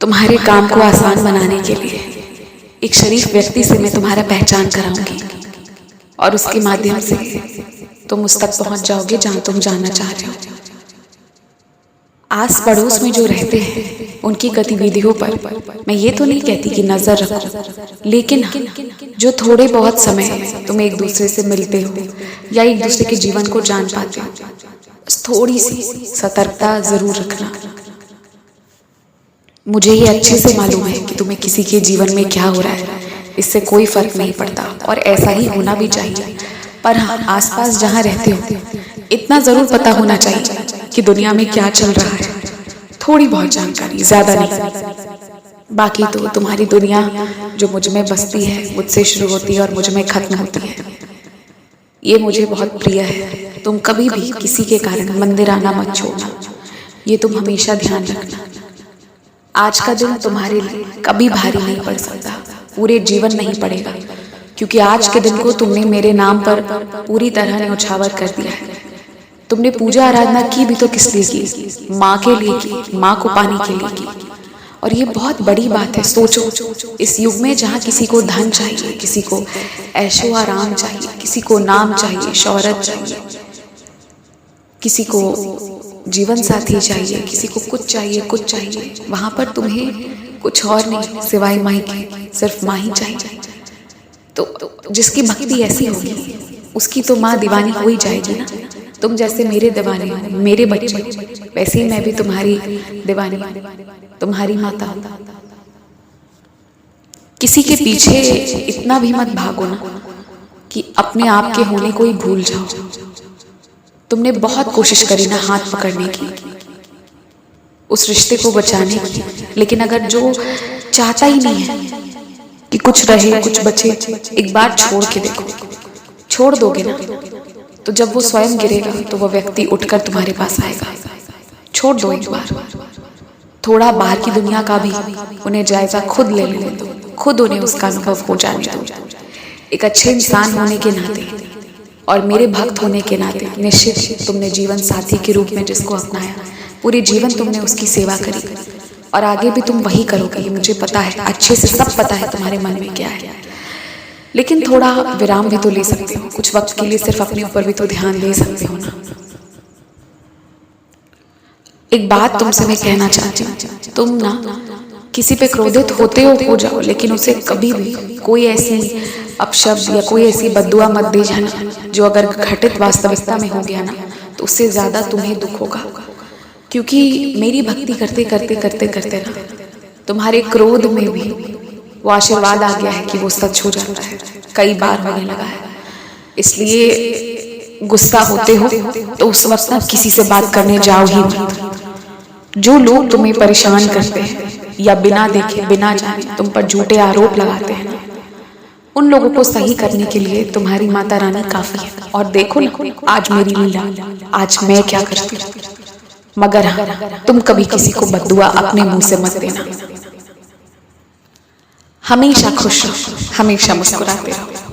तुम्हारे काम को आसान बनाने के लिए एक शरीफ व्यक्ति से मैं तुम्हारा पहचान कराऊंगी और उसके माध्यम से तुम उस तक पहुंच जाओगे जहां तुम जाना चाह रहे हो। आस पड़ोस में जो रहते हैं उनकी गतिविधियों पर मैं ये तो नहीं कहती कि नजर रखो, लेकिन जो थोड़े बहुत समय तुम एक दूसरे से मिलते हो या एक दूसरे के जीवन को जान पाते हो, बस थोड़ी सी सतर्कता जरूर रखना। मुझे ये अच्छे से मालूम है कि तुम्हें किसी के जीवन में क्या हो रहा है इससे कोई फर्क नहीं पड़ता और ऐसा ही होना भी चाहिए। पर हाँ, आसपास जहाँ रहते हो इतना जरूर पता होना चाहिए कि दुनिया में क्या चल रहा है। थोड़ी बहुत जानकारी, ज्यादा नहीं। बाकी तो तुम्हारी दुनिया जो मुझ में बसती है, मुझसे शुरू होती है और मुझ में खत्म होती है, ये मुझे बहुत प्रिय है। तुम कभी भी किसी के कारण मंदिर आना मत छोड़ना, ये तुम हमेशा ध्यान रखना। आज का दिन तुम्हारे लिए कभी भारी नहीं पड़ सकता, पूरे जीवन नहीं पड़ेगा, क्योंकि आज के दिन को तुमने मेरे नाम पर पूरी तरह न्यौछावर कर दिया है। तुमने पूजा आराधना की भी तो किस लिए की? माँ के लिए की, माँ को पाने के लिए की। और ये बहुत बड़ी बात है। सोचो, इस युग में जहाँ किसी को धन चाहिए, किसी को ऐशो आराम चाहिए, किसी को नाम चाहिए, शोहरत चाहिए, किसी को जीवन साथी चाहिए, किसी को कुछ चाहिए, वहां पर तुम्हें कुछ और नहीं सिवाय माँ के, सिर्फ माँ ही चाहिए। तो जिसकी भक्ति ऐसी होगी उसकी तो माँ दीवानी हो ही जाएगी ना। तुम जैसे मेरे दीवाने हो, मेरे बच्चे, वैसे ही मैं भी तुम्हारी दीवानी, तुम्हारी माता। किसी के पीछे इतना भी मत भागो ना कि अपने आप के होने को ही भूल जाओ। तुमने बहुत कोशिश करी ना हाथ पकड़ने की, उस रिश्ते को बचाने की, लेकिन अगर जो चाहता ही नहीं है कि कुछ रहे, कुछ बचे, एक बार छोड़ के देखो। छोड़ दोगे ना तो जब वो स्वयं गिरेगा तो वो व्यक्ति उठकर तुम्हारे पास आएगा। छोड़ दो एक बार, थोड़ा बाहर की दुनिया का भी उन्हें जायजा खुद ले लेने दो, खुद उन्हें उसका अनुभव हो जाने दो। एक अच्छे इंसान होने के नाते और मेरे भक्त होने के नाते निश्चित तुमने जीवन साथी के रूप में जिसको अपनाया, पूरे जीवन तुमने उसकी सेवा करी और आगे भी तुम वही करोगे। मुझे पता है, अच्छे से सब पता है तुम्हारे मन में क्या है। लेकिन थोड़ा विराम भी तो ले सकते हो, कुछ वक्त के लिए सिर्फ अपने ऊपर भी तो ध्यान दे सकते हो ना। एक बात तुमसे मैं कहना चाहती हूँ, तुम ना किसी पे क्रोधित होते हो जाओ, लेकिन उसे कभी भी कोई ऐसी अपशब्द या कोई ऐसी बद्दुआ मत दे जाना जो अगर घटित वास्तविकता में हो गया ना तो उससे ज्यादा तुम्हें दुख होगा। क्योंकि मेरी भक्ति करते करते ना तुम्हारे क्रोध में भी वो आशीर्वाद आ गया है कि वो सच हो जाता है, कई बार होने लगा है। इसलिए गुस्सा होते हो तो उस वक्त ना किसी से बात करने जाओ ही मत। जो लोग तुम्हें परेशान करते हैं या बिना देखे बिना जाने तुम पर झूठे आरोप लगाते हैं, उन लोगों को सही करने के लिए तुम्हारी माता रानी काफी है। और देखो ना आज मेरी लीला, आज मैं क्या करती हूँ। मगर हाँ, तुम कभी किसी को बद्दुआ अपने मुंह से मत देना। हमेशा खुश रहो, हमेशा मुस्कुराते रहो।